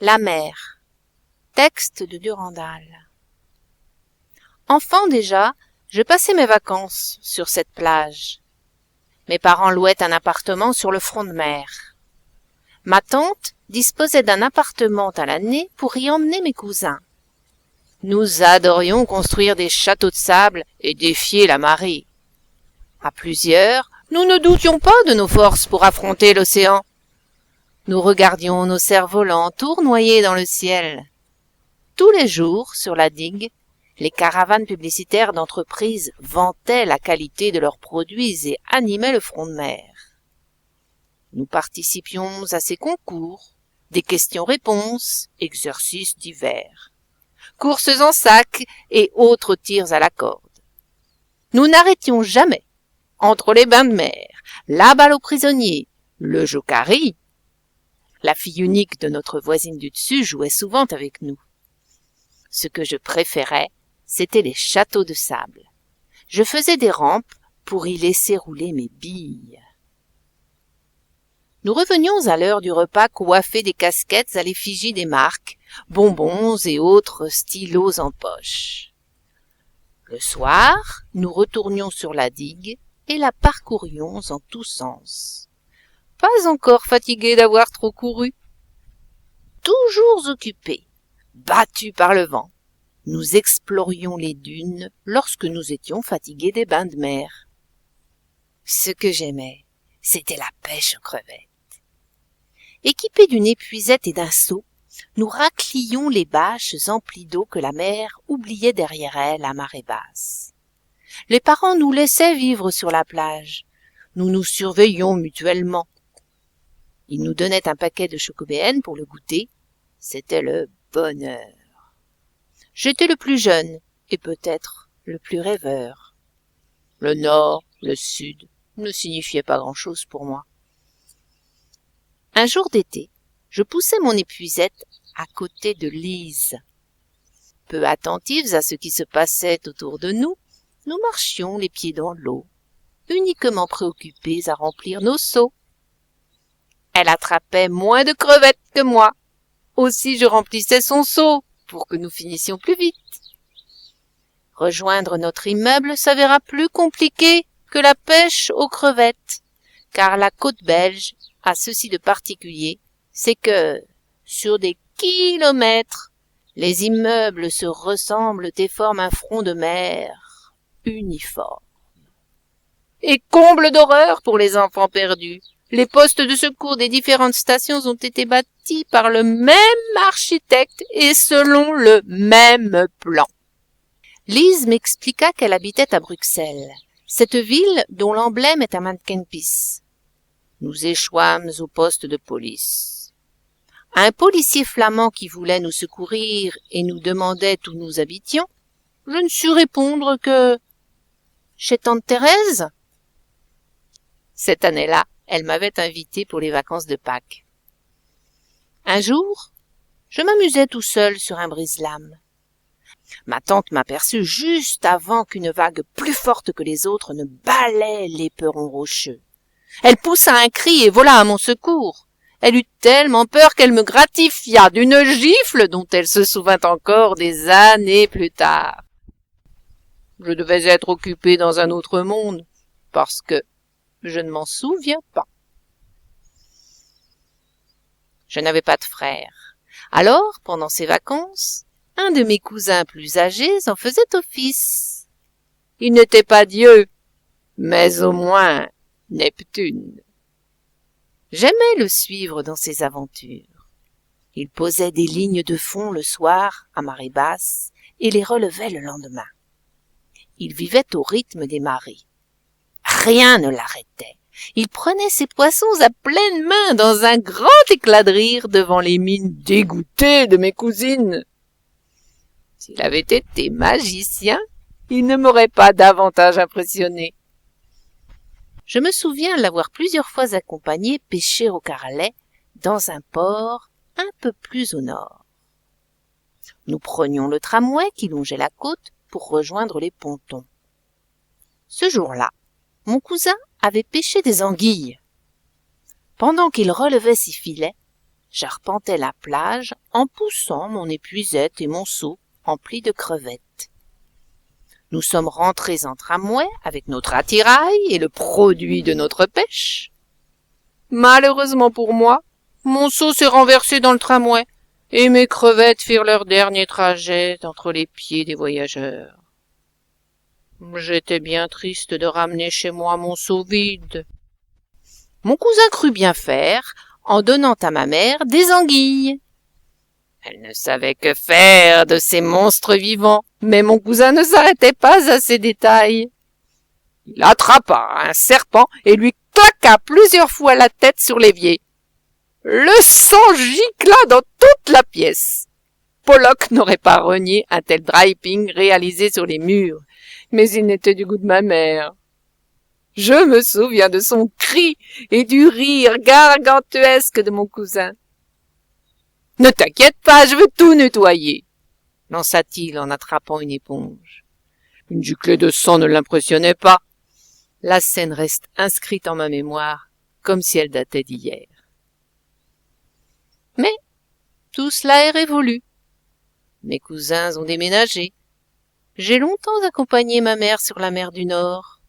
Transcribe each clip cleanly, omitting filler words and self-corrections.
La mer. Texte de Durandal. Enfant déjà, je passais mes vacances sur cette plage. Mes parents louaient un appartement sur le front de mer. Ma tante disposait d'un appartement à l'année pour y emmener mes cousins. Nous adorions construire des châteaux de sable et défier la marée. À plusieurs, nous ne doutions pas de nos forces pour affronter l'océan. Nous regardions nos cerfs-volants tournoyer dans le ciel. Tous les jours, sur la digue, les caravanes publicitaires d'entreprises vantaient la qualité de leurs produits et animaient le front de mer. Nous participions à ces concours, des questions-réponses, exercices divers, courses en sac et autres tirs à la corde. Nous n'arrêtions jamais, entre les bains de mer, la balle aux prisonniers, le jokari. La fille unique de notre voisine du dessus jouait souvent avec nous. Ce que je préférais, c'étaient les châteaux de sable. Je faisais des rampes pour y laisser rouler mes billes. Nous revenions à l'heure du repas coiffés des casquettes à l'effigie des marques, bonbons et autres stylos en poche. Le soir, nous retournions sur la digue et la parcourions en tous sens. Pas encore fatigués d'avoir trop couru. Toujours occupés, battus par le vent, nous explorions les dunes lorsque nous étions fatigués des bains de mer. Ce que j'aimais, c'était la pêche aux crevettes. Équipés d'une épuisette et d'un seau, nous raclions les bâches emplies d'eau que la mer oubliait derrière elle à marée basse. Les parents nous laissaient vivre sur la plage. Nous nous surveillions mutuellement. Ils nous donnaient un paquet de chocobéennes pour le goûter. C'était le bonheur. J'étais le plus jeune et peut-être le plus rêveur. Le nord, le sud ne signifiaient pas grand-chose pour moi. Un jour d'été, je poussais mon épuisette à côté de Lise. Peu attentives à ce qui se passait autour de nous, nous marchions les pieds dans l'eau, uniquement préoccupés à remplir nos seaux. Elle attrapait moins de crevettes que moi. Aussi je remplissais son seau pour que nous finissions plus vite. Rejoindre notre immeuble s'avéra plus compliqué que la pêche aux crevettes, car la côte belge a ceci de particulier, c'est que, sur des kilomètres, les immeubles se ressemblent et forment un front de mer uniforme. Et comble d'horreur pour les enfants perdus, les postes de secours des différentes stations ont été bâtis par le même architecte et selon le même plan. Lise m'expliqua qu'elle habitait à Bruxelles, cette ville dont l'emblème est un mannequin-pisse. Nous échouâmes au poste de police. Un policier flamand qui voulait nous secourir et nous demandait où nous habitions, je ne sus répondre que chez tante Thérèse. Cette année-là, elle m'avait invité pour les vacances de Pâques. Un jour, je m'amusais tout seul sur un brise-lames. Ma tante m'aperçut juste avant qu'une vague plus forte que les autres ne balaie l'éperon rocheux. Elle poussa un cri et vola à mon secours. Elle eut tellement peur qu'elle me gratifia d'une gifle dont elle se souvint encore des années plus tard. Je devais être occupé dans un autre monde, parce que je ne m'en souviens pas. Je n'avais pas de frère. Alors, pendant ces vacances, un de mes cousins plus âgés en faisait office. Il n'était pas Dieu, mais au moins Neptune. J'aimais le suivre dans ses aventures. Il posait des lignes de fond le soir, à marée basse, et les relevait le lendemain. Il vivait au rythme des marées. Rien ne l'arrêtait. Il prenait ses poissons à pleine main dans un grand éclat de rire devant les mines dégoûtées de mes cousines. S'il avait été magicien, il ne m'aurait pas davantage impressionné. Je me souviens l'avoir plusieurs fois accompagné pêcher au Carlet dans un port un peu plus au nord. Nous prenions le tramway qui longeait la côte pour rejoindre les pontons. Ce jour-là, mon cousin avait pêché des anguilles. Pendant qu'il relevait ses filets, j'arpentais la plage en poussant mon épuisette et mon seau emplis de crevettes. Nous sommes rentrés en tramway avec notre attirail et le produit de notre pêche. Malheureusement pour moi, mon seau s'est renversé dans le tramway et mes crevettes firent leur dernier trajet entre les pieds des voyageurs. J'étais bien triste de ramener chez moi mon seau vide. Mon cousin crut bien faire en donnant à ma mère des anguilles. Elle ne savait que faire de ces monstres vivants, mais mon cousin ne s'arrêtait pas à ces détails. Il attrapa un serpent et lui claqua plusieurs fois la tête sur l'évier. Le sang gicla dans toute la pièce. Pollock n'aurait pas renié un tel draping réalisé sur les murs, mais il n'était du goût de ma mère. Je me souviens de son cri et du rire gargantuesque de mon cousin. « Ne t'inquiète pas, je veux tout nettoyer !» lança-t-il en attrapant une éponge. Une giclée de sang ne l'impressionnait pas. La scène reste inscrite en ma mémoire, comme si elle datait d'hier. Mais tout cela est révolu. Mes cousins ont déménagé. J'ai longtemps accompagné ma mère sur la mer du Nord.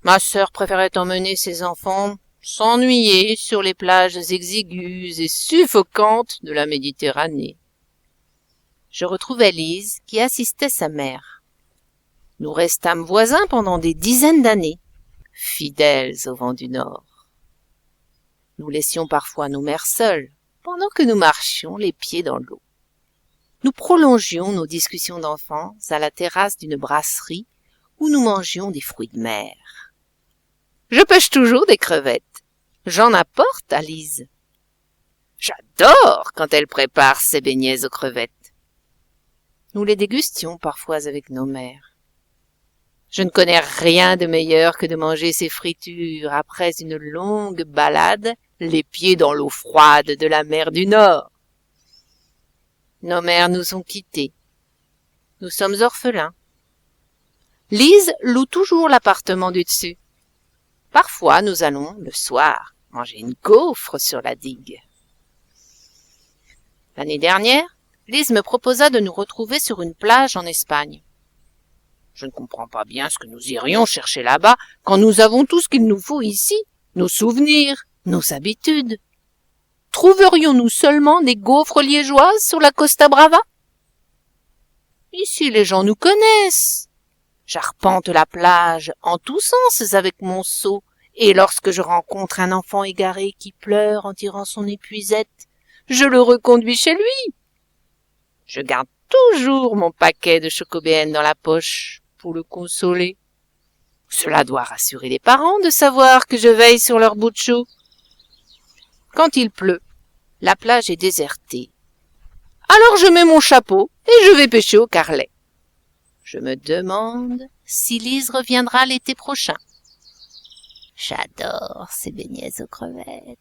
Ma sœur préférait emmener ses enfants s'ennuyer sur les plages exiguës et suffocantes de la Méditerranée. Je retrouvai Lise qui assistait sa mère. Nous restâmes voisins pendant des dizaines d'années, fidèles au vent du Nord. Nous laissions parfois nos mères seules, pendant que nous marchions les pieds dans l'eau. Nous prolongions nos discussions d'enfance à la terrasse d'une brasserie où nous mangions des fruits de mer. Je pêche toujours des crevettes. J'en apporte à Lise. J'adore quand elle prépare ses beignets aux crevettes. Nous les dégustions parfois avec nos mères. Je ne connais rien de meilleur que de manger ces fritures après une longue balade, les pieds dans l'eau froide de la mer du Nord. Nos mères nous ont quittés. Nous sommes orphelins. Lise loue toujours l'appartement du dessus. Parfois, nous allons, le soir, manger une gaufre sur la digue. L'année dernière, Lise me proposa de nous retrouver sur une plage en Espagne. Je ne comprends pas bien ce que nous irions chercher là-bas quand nous avons tout ce qu'il nous faut ici, nos souvenirs, nos habitudes. Trouverions-nous seulement des gaufres liégeoises sur la Costa Brava? Ici, les gens nous connaissent. J'arpente la plage en tous sens avec mon seau, et lorsque je rencontre un enfant égaré qui pleure en tirant son épuisette, je le reconduis chez lui. Je garde toujours mon paquet de chocobéennes dans la poche pour le consoler. Cela doit rassurer les parents de savoir que je veille sur leur bout de chou. Quand il pleut, la plage est désertée. Alors je mets mon chapeau et je vais pêcher au carrelet. Je me demande si Lise reviendra l'été prochain. J'adore ces beignets aux crevettes.